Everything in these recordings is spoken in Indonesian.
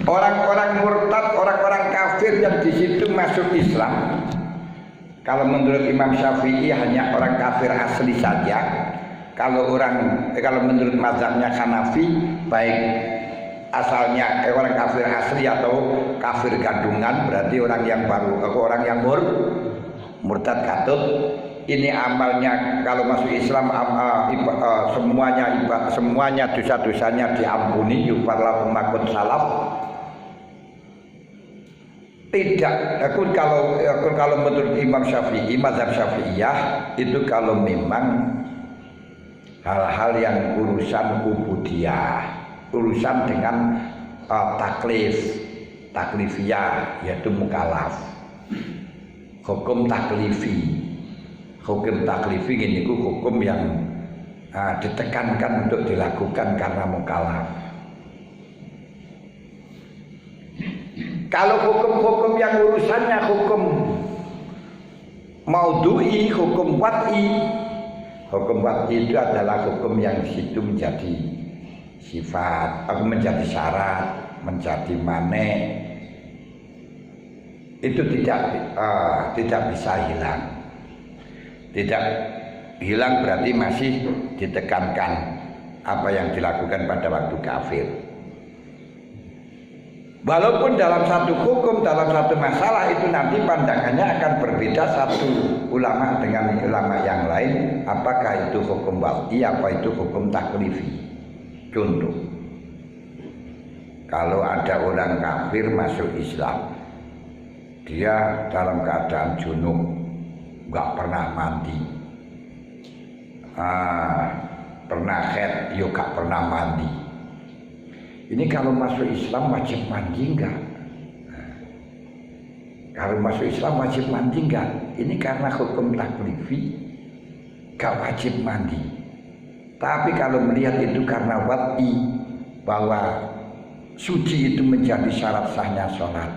Orang-orang murtad, orang-orang kafir yang di situ masuk Islam, kalau menurut Imam Syafi'i hanya orang kafir asli saja. Kalau menurut mazhabnya Hanafi, baik asalnya orang kafir asli atau kafir kandungan, berarti orang yang baru, orang yang murtad katut. Ini amalnya kalau masuk Islam semuanya dosa-dosanya diampuni, yufarlahu makut salaf. Tidak, kalau menurut Imam Syafi'i, mazhab Syafi'iyah itu kalau memang hal-hal yang urusan ubudiyah, urusan dengan taklifiyah, yaitu mukallaf, hukum taklifi ini hukum yang ditekankan untuk dilakukan karena mukallaf. Kalau hukum-hukum yang urusannya hukum maudhu'i, hukum wad'i itu adalah hukum yang situ menjadi sifat, menjadi syarat, menjadi mane, itu tidak bisa hilang. Tidak hilang berarti masih ditekankan apa yang dilakukan pada waktu kafir. Walaupun dalam satu hukum, dalam satu masalah itu nanti pandangannya akan berbeda satu ulama dengan ulama yang lain. Apakah itu hukum wad'i, apa itu hukum taklifi. Contoh, kalau ada orang kafir masuk Islam, dia dalam keadaan junub, nggak pernah mandi, pernah haid, yo nggak pernah mandi. Ini kalau masuk Islam wajib mandi enggak? Kalau masuk Islam wajib mandi enggak? Ini karena hukum taklifi enggak wajib mandi. Tapi kalau melihat itu karena wad'i, bahwa suci itu menjadi syarat sahnya sholat,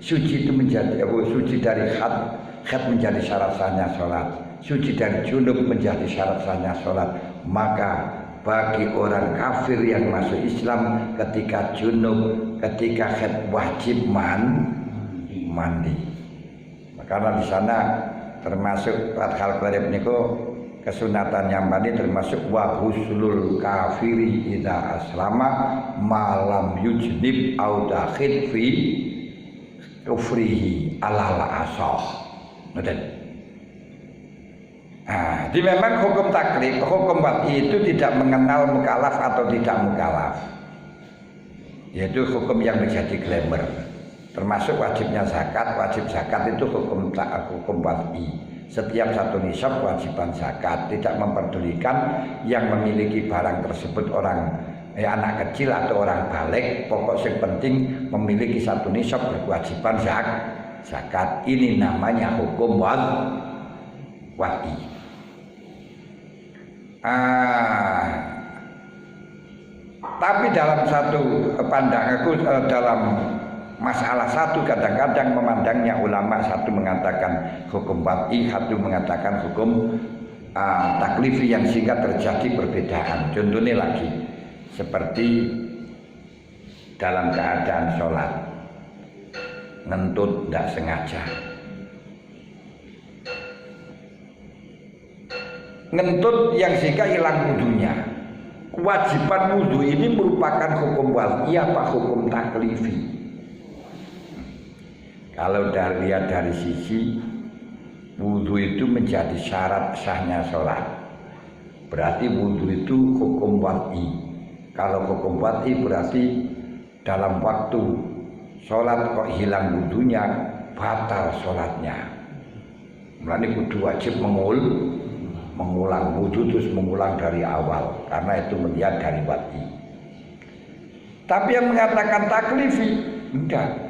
suci itu menjadi suci dari haid menjadi syarat sahnya sholat, suci dari junub menjadi syarat sahnya sholat, maka bagi orang kafir yang masuk Islam ketika junub, ketika haid wajib mandi. Karena di sana termasuk hal qarib niku kesunatan yang mandi termasuk wa huslul kafiri idza aslama malam yujnib au dakhil fi kufrihi alal asah. Ngoten. Nah, jadi memang hukum taklif, hukum wad'i itu tidak mengenal mukallaf atau tidak mukallaf, yaitu hukum yang menjadi glamour. Termasuk wajibnya zakat, wajib zakat itu hukum wad'i. Setiap satu nisab kewajiban zakat, tidak memperdulikan yang memiliki barang tersebut orang anak kecil atau orang balik. Pokok yang penting memiliki satu nisab berkewajiban zakat. Ini namanya hukum wad'i. Tapi dalam satu pandanganku, dalam masalah satu kadang-kadang memandangnya ulama, satu mengatakan hukum wad'i, satu mengatakan hukum taklifi, yang sehingga terjadi perbedaan. Contohnya lagi seperti dalam keadaan sholat ngentut tidak sengaja, ngentut yang sehingga hilang wudunya. Kewajiban wudu ini merupakan hukum wad'i apa hukum taklifi? Kalau lihat dari sisi wudu itu menjadi syarat sahnya sholat, berarti wudu itu hukum wad'i. Kalau hukum wad'i berarti dalam waktu sholat kok hilang wudunya, batal sholatnya. Berarti kudu wajib mengulang wudu, terus mengulang dari awal, karena itu melihat dari wad'i. Tapi yang mengatakan taklifi, enggak.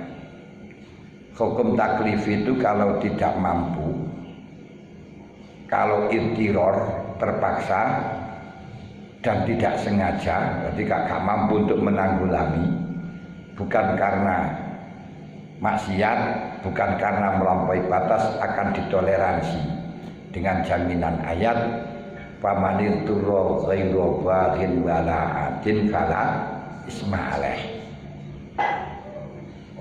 Hukum taklifi itu kalau tidak mampu, kalau idtiror, terpaksa dan tidak sengaja, berarti gak mampu untuk menanggulangi, bukan karena maksiat, bukan karena melampaui batas, akan ditoleransi dengan jaminan ayat famanir turra ghairu baghin wala adin fala isma alaih.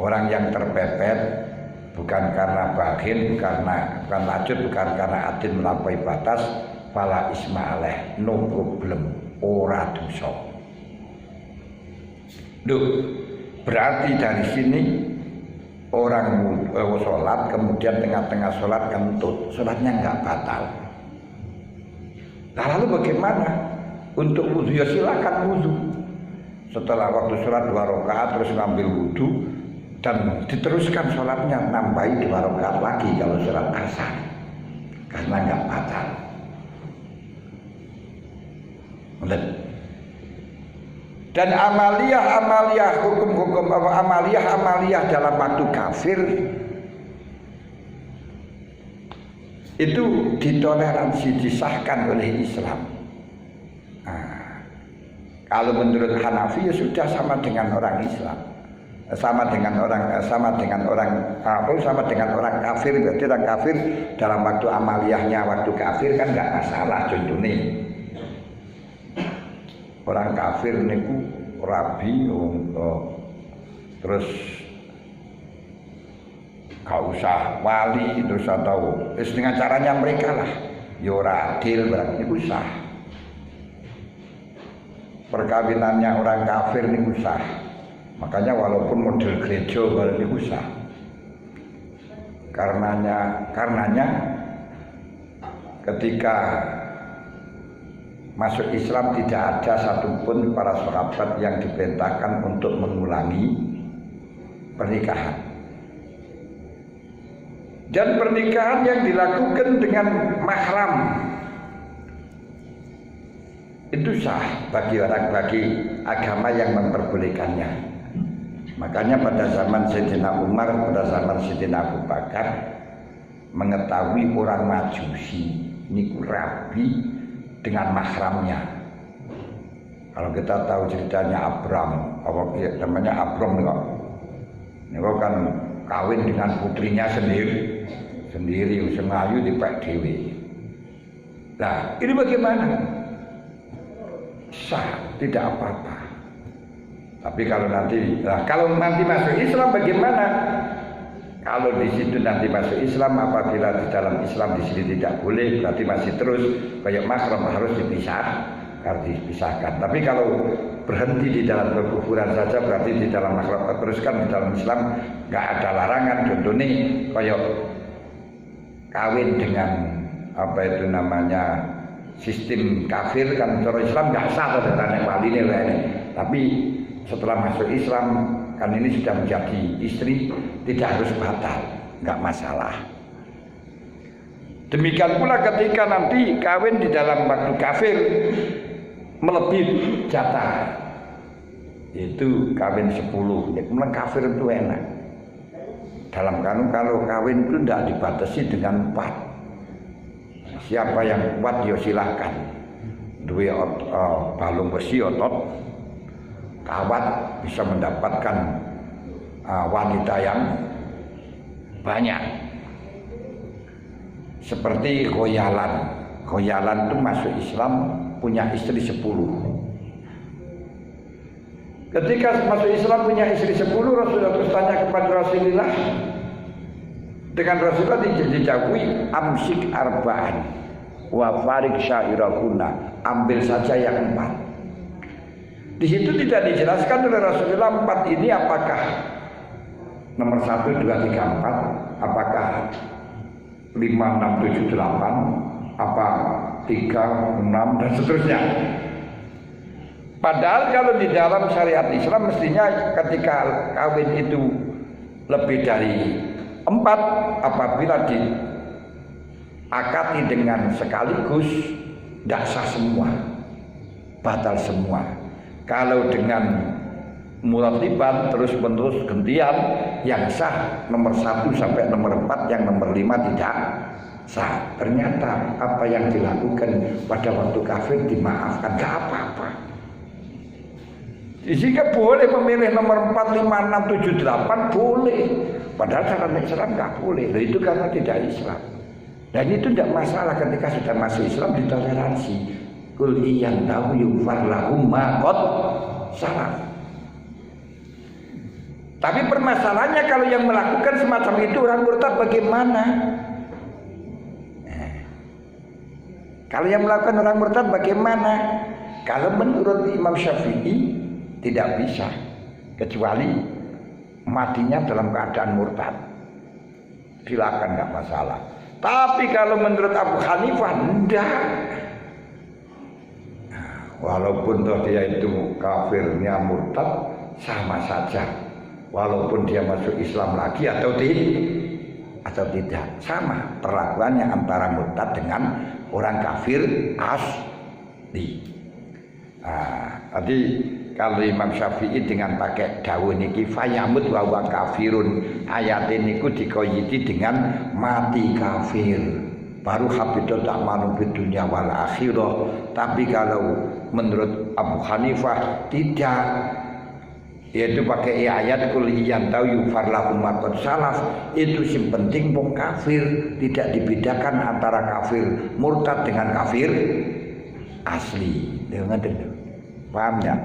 orang yang terpepet bukan karena bakhil, bukan lanjut, bukan karena adil melampaui batas, fala isma alaih, no problem, ora dosa. Duh, berarti dari sini orang sholat kemudian tengah-tengah sholat kentut, sholatnya nggak batal. Nah, lalu bagaimana? Untuk wudhu ya silakan wudhu. Setelah waktu sholat 2 rakaat terus ngambil wudhu dan diteruskan sholatnya, nambahi 2 rakaat lagi kalau sholat asar, karena nggak batal. Dan amaliyah hukum-hukum amaliyah dalam waktu kafir itu ditoleransi, disahkan oleh Islam. Kalau menurut Hanafi ya sudah sama dengan orang Islam, sama dengan orang kafir. Berarti orang kafir dalam waktu amaliyahnya waktu kafir kan nggak masalah. Contohnya orang kafir niku rabi, terus gak usah wali, terus atau dengan caranya mereka lah, yora adil berarti niku sah. Perkawinannya orang kafir niku sah. Makanya walaupun model gereja berarti niku sah. Karenanya ketika masuk Islam tidak ada satupun para sahabat yang diperintahkan untuk mengulangi pernikahan. Dan pernikahan yang dilakukan dengan mahram itu sah bagi agama yang memperbolehkannya. Makanya pada zaman Sayyidina Umar, pada zaman Sayyidina Abu Bakar mengetahui orang Majusi niku rabi dengan mahramnya. Kalau kita tahu ceritanya Abram, namanya Abram kok. Niku kan kawin dengan putrinya sendiri semayu di Pak Dewi. Nah, ini bagaimana? Sah, tidak apa-apa. Tapi kalau nanti masuk Islam bagaimana? Kalau di situ nanti masuk Islam, apabila di dalam Islam di sini tidak boleh, berarti masih terus kayak mahram harus dipisahkan. Tapi kalau berhenti di dalam kekufuran saja, berarti di dalam mahram teruskan, di dalam Islam nggak ada larangan. Contohnya kayak kawin dengan sistem kafir kan, cara Islam nggak sah atau tanda wali ini. Tapi setelah masuk Islam kan ini sudah menjadi istri, tidak harus batal, nggak masalah. Demikian pula ketika nanti kawin di dalam waktu kafir melebihi jatah, itu kawin 10. Ya, kemudian kafir itu enak. Dalam kanun kalau kawin itu tidak dibatasi dengan 4. Siapa yang kuat ya silahkan. Duwe balung besi otot kawat bisa mendapatkan wanita yang banyak. Seperti Khoyalan. Khoyalan itu masuk Islam punya istri 10. Ketika masuk Islam punya istri 10, Rasulullah terus tanya kepada Rasulullah. Dengan Rasulullah dijawab amsik arba'an wa farik syairahuna, ambil saja yang 4. Di situ tidak dijelaskan oleh Rasulullah 4 ini apakah nomor 1, 2, 3, 4, apakah 5, 6, 7, 8, apa 3, 6 dan seterusnya. Padahal kalau di dalam syariat Islam mestinya ketika kawin itu lebih dari 4, apabila diakati dengan sekaligus tidak sah semua, batal semua. Kalau dengan muratiban terus menerus gantian, yang sah nomor 1 sampai nomor 4, yang nomor 5 tidak sah. Ternyata apa yang dilakukan pada waktu kafir dimaafkan, gak apa-apa. Jika boleh memilih nomor 4, 5, 6, 7, 8 boleh. Padahal cara Islam nggak boleh. Nah, itu karena tidak Islam. Dan itu tidak masalah ketika sudah masuk Islam ditoleransi. Kul iyan tahu yufar lahum ma qad salaf. Tapi permasalahannya kalau yang melakukan semacam itu orang murtad bagaimana? Kalau yang melakukan orang murtad bagaimana? Kalau menurut Imam Syafi'i tidak bisa, kecuali matinya dalam keadaan murtad. Silakan, nggak masalah. Tapi kalau menurut Abu Hanifah enggak. Walaupun toh dia itu kafirnya murtad sama saja. Walaupun dia masuk Islam lagi atau tidak, sama perlakuannya antara murtad dengan orang kafir asli. Tadi kalau Imam Syafi'i dengan pakai dawuh niki fayamut wa huwa kafirun, ayat ini dikoyiti dengan mati kafir, baru habitat a'malu fid dunya wal akhirah. Tapi kalau menurut Abu Hanifah tidak, yaitu pakai ayat kul iyantau yufar lahum ma qad salaf. Itu sing penting wong kafir, tidak dibedakan antara kafir murtad dengan kafir asli. Ngerti? Paham ya?